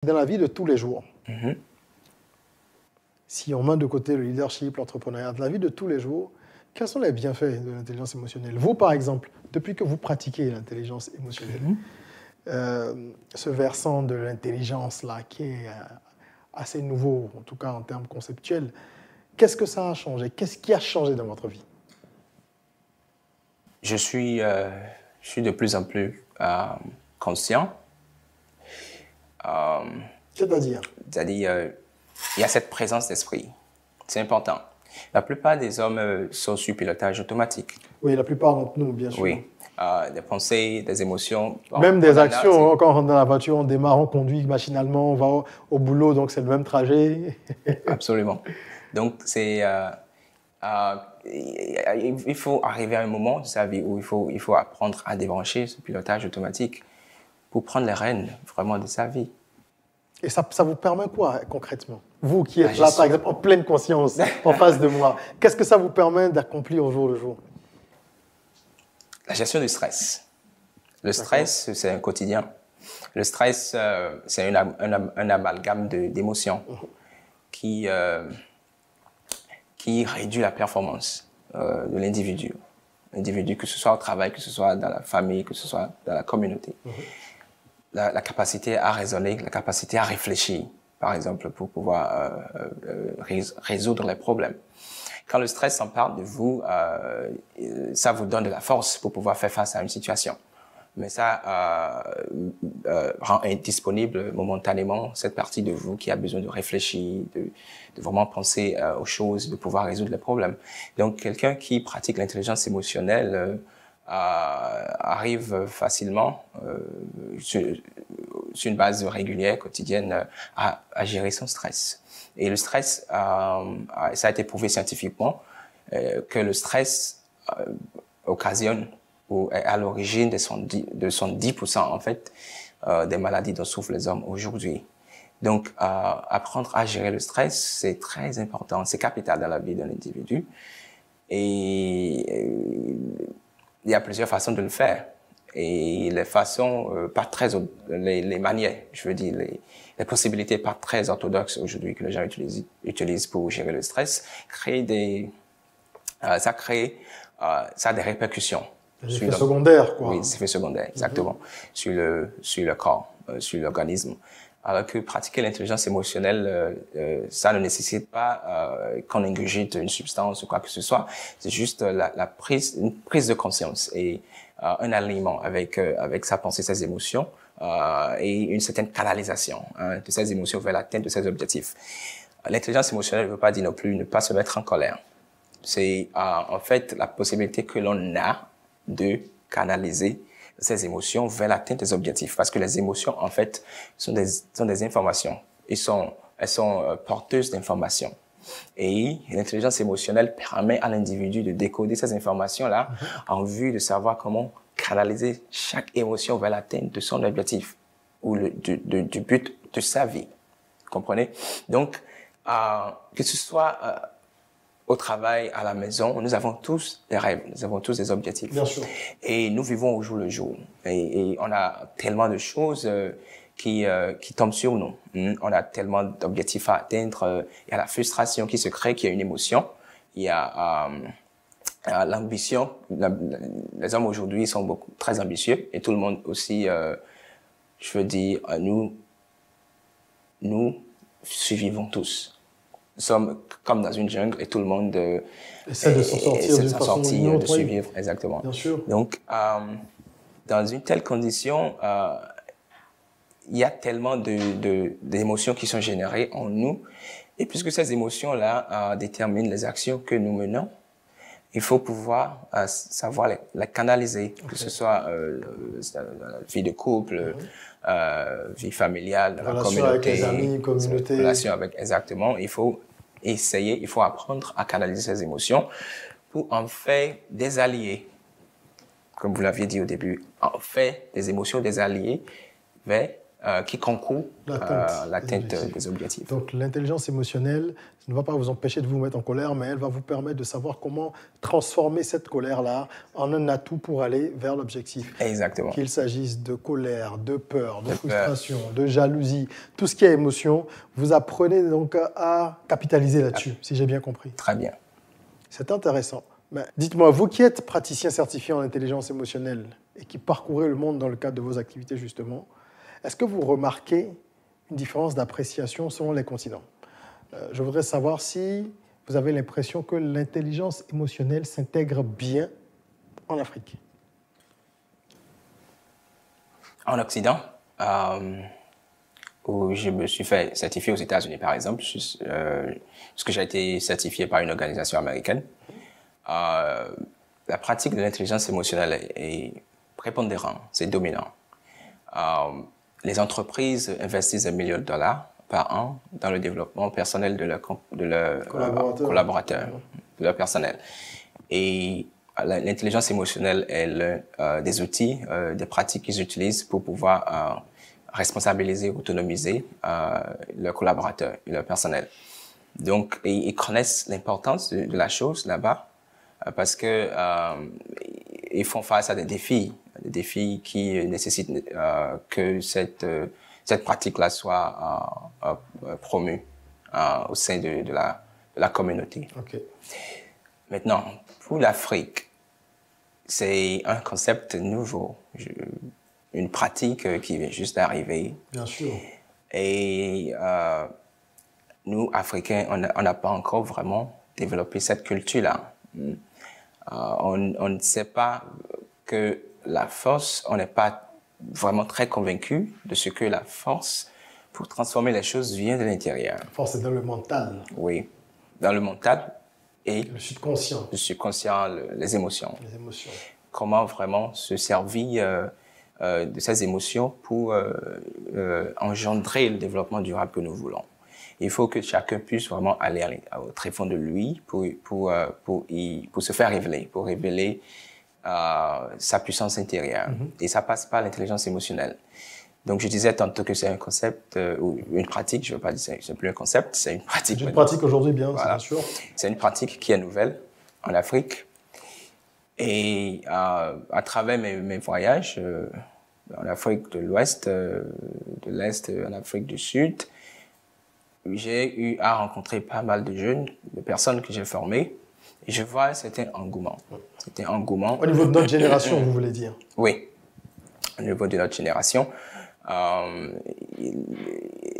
Dans la vie de tous les jours, Mhm. si on met de côté le leadership, l'entrepreneuriat, dans la vie de tous les jours, quels sont les bienfaits de l'intelligence émotionnelle? Vous, par exemple, depuis que vous pratiquez l'intelligence émotionnelle, ce versant de l'intelligence là qui est assez nouveau, en tout cas en termes conceptuels, qu'est-ce que ça a changé? Qu'est-ce qui a changé dans votre vie? Je suis de plus en plus conscient. C'est-à-dire? C'est-à-dire, il y a cette présence d'esprit. C'est important. La plupart des hommes sont sur pilotage automatique. Oui, la plupart d'entre nous, bien sûr. Oui. Des pensées, des émotions. Même des actions, quand on rentre dans la voiture, on démarre, on conduit machinalement, on va au boulot, donc c'est le même trajet. Absolument. Donc, il faut arriver à un moment de sa vie où il faut apprendre à débrancher ce pilotage automatique pour prendre les rênes vraiment de sa vie. Et ça vous permet quoi concrètement? Vous qui êtes là, par exemple, en pleine conscience, en face de moi, qu'est-ce que ça vous permet d'accomplir au jour le jour? La gestion du stress. Le stress, c'est un quotidien. Le stress, c'est un amalgame d'émotions qui réduit la performance de l'individu. L'individu, que ce soit au travail, que ce soit dans la famille, que ce soit dans la communauté. La capacité à raisonner, la capacité à réfléchir, par exemple, pour pouvoir résoudre les problèmes. Quand le stress s'empare de vous, ça vous donne de la force pour pouvoir faire face à une situation. Mais ça rend indisponible momentanément cette partie de vous qui a besoin de réfléchir, de vraiment penser aux choses, de pouvoir résoudre les problèmes. Donc, quelqu'un qui pratique l'intelligence émotionnelle arrive facilement, sur une base régulière, quotidienne, à gérer son stress. Et le stress, ça a été prouvé scientifiquement, que le stress occasionne ou est à l'origine de 110% en fait des maladies dont souffrent les hommes aujourd'hui. Donc, apprendre à gérer le stress, c'est très important, c'est capital dans la vie d'un individu. Et il y a plusieurs façons de le faire. Et les façons, pas très, les manières, je veux dire, les possibilités pas très orthodoxes aujourd'hui que les gens utilisent pour gérer le stress, ça a des répercussions. Des effets secondaires, quoi. Oui, des effets secondaires, exactement, sur le corps, sur l'organisme. Alors que pratiquer l'intelligence émotionnelle, ça ne nécessite pas qu'on ingurgite une substance ou quoi que ce soit. C'est juste une prise de conscience et un alignement avec sa pensée, ses émotions et une certaine canalisation de ses émotions vers l'atteinte de ses objectifs. L'intelligence émotionnelle ne veut pas dire non plus ne pas se mettre en colère. C'est en fait la possibilité que l'on a de canaliser ces émotions vers l'atteinte des objectifs. Parce que les émotions, en fait, sont des informations. Elles sont porteuses d'informations. Et l'intelligence émotionnelle permet à l'individu de décoder ces informations-là en vue de savoir comment canaliser chaque émotion vers l'atteinte de son objectif ou du but de sa vie. Vous comprenez? Donc, que ce soit au travail, à la maison, nous avons tous des rêves, nous avons tous des objectifs. Bien sûr. Et nous vivons au jour le jour. Et on a tellement de choses qui tombent sur nous. On a tellement d'objectifs à atteindre. Il y a la frustration qui se crée, qui est une émotion. Il y a l'ambition. Les hommes aujourd'hui sont très ambitieux. Et tout le monde aussi, je veux dire, nous survivons tous. Nous sommes comme dans une jungle et tout le monde essaie de s'en sortir, de survivre, exactement. Bien sûr. Donc, dans une telle condition, il y a tellement d'émotions qui sont générées en nous. Et puisque ces émotions-là déterminent les actions que nous menons, il faut pouvoir savoir les canaliser, que ce soit vie de couple, vie familiale, dans la communauté, avec les amis, communauté. Relation avec, exactement. Il faut il faut apprendre à canaliser ces émotions pour en faire des alliés. Comme vous l'aviez dit au début, en faire des émotions des alliés vers qui concourent à l'atteinte des objectifs. Donc l'intelligence émotionnelle ne va pas vous empêcher de vous mettre en colère, mais elle va vous permettre de savoir comment transformer cette colère-là en un atout pour aller vers l'objectif. Exactement. Qu'il s'agisse de colère, de peur, de frustration, de jalousie, tout ce qui est émotion, vous apprenez donc à capitaliser là-dessus, si j'ai bien compris. Très bien. C'est intéressant. Mais dites-moi, vous qui êtes praticien certifié en intelligence émotionnelle et qui parcourez le monde dans le cadre de vos activités justement, est-ce que vous remarquez une différence d'appréciation selon les continents? Je voudrais savoir si vous avez l'impression que l'intelligence émotionnelle s'intègre bien en Afrique. En Occident, où je me suis fait certifier aux États-Unis, par exemple, parce que j'ai été certifié par une organisation américaine, la pratique de l'intelligence émotionnelle est prépondérante, c'est dominant. Les entreprises investissent $1 million par an dans le développement personnel de leurs collaborateurs, de leur personnel. Et l'intelligence émotionnelle est l'un des outils, des pratiques qu'ils utilisent pour pouvoir responsabiliser, autonomiser leurs collaborateurs et leur personnel. Donc, ils connaissent l'importance de la chose là-bas parce que ils font face à des défis qui nécessitent que cette pratique-là soit promue au sein de la communauté. Okay. Maintenant, pour l'Afrique, c'est un concept nouveau, une pratique qui vient juste d'arriver. Bien sûr. Et nous, Africains, on n'a pas encore vraiment développé cette culture-là. On ne sait pas que la force, on n'est pas vraiment très convaincu de ce que la force pour transformer les choses vient de l'intérieur. La force est dans le mental. Oui, dans le mental et le subconscient. Le subconscient, les émotions. Les émotions. Comment vraiment se servir de ces émotions pour engendrer le développement durable que nous voulons. Il faut que chacun puisse vraiment aller au très fond de lui pour se faire révéler, pour révéler sa puissance intérieure. Et ça passe par l'intelligence émotionnelle. Donc, je disais tantôt que c'est un concept ou une pratique, je ne veux pas dire que c'est plus un concept, c'est une pratique. C'est une pratique aujourd'hui, bien, voilà. C'est sûr. C'est une pratique qui est nouvelle en Afrique. Et à travers mes voyages en Afrique de l'Ouest, de l'Est, en Afrique du Sud, j'ai eu à rencontrer pas mal de jeunes, de personnes que j'ai formées, et je vois c'était un engouement. C'était un engouement. Au niveau de notre génération, vous voulez dire? Oui, au niveau de notre génération.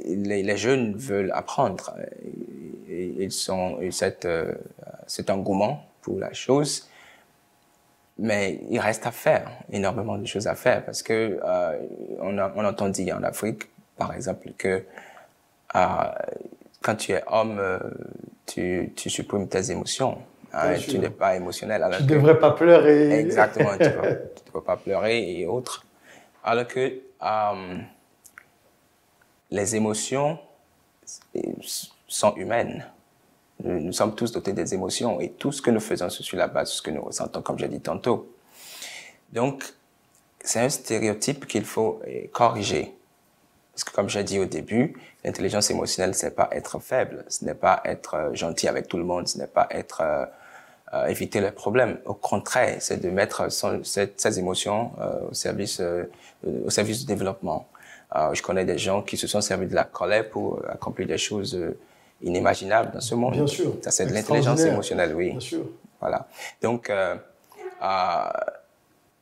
Les jeunes veulent apprendre. Ils ont eu cet engouement pour la chose. Mais il reste à faire, énormément de choses à faire, parce que on entend dire en Afrique, par exemple, que quand tu es homme, tu supprimes tes émotions. Tu n'es pas émotionnel. Tu ne devrais pas pleurer. Exactement, tu ne peux pas pleurer et autres. Alors que les émotions sont humaines. Nous sommes tous dotés des émotions et tout ce que nous faisons, c'est sur la base de ce que nous ressentons, comme j'ai dit tantôt. Donc, c'est un stéréotype qu'il faut corriger. Parce que comme j'ai dit au début, l'intelligence émotionnelle, ce n'est pas être faible, ce n'est pas être gentil avec tout le monde, ce n'est pas éviter les problèmes. Au contraire, c'est de mettre ces émotions au service du développement. Je connais des gens qui se sont servis de la colère pour accomplir des choses inimaginables dans ce monde. Bien sûr. Ça, c'est de l'intelligence émotionnelle, oui. Bien sûr. Voilà. Donc,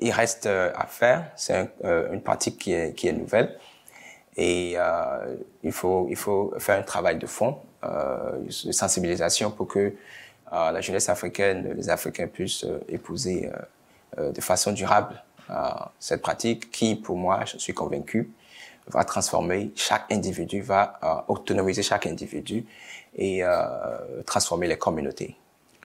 il reste à faire. C'est une pratique qui est nouvelle. Et il faut faire un travail de fond, de sensibilisation pour que la jeunesse africaine, les Africains puissent épouser de façon durable cette pratique qui, pour moi, je suis convaincu, va transformer chaque individu, va autonomiser chaque individu et transformer les communautés.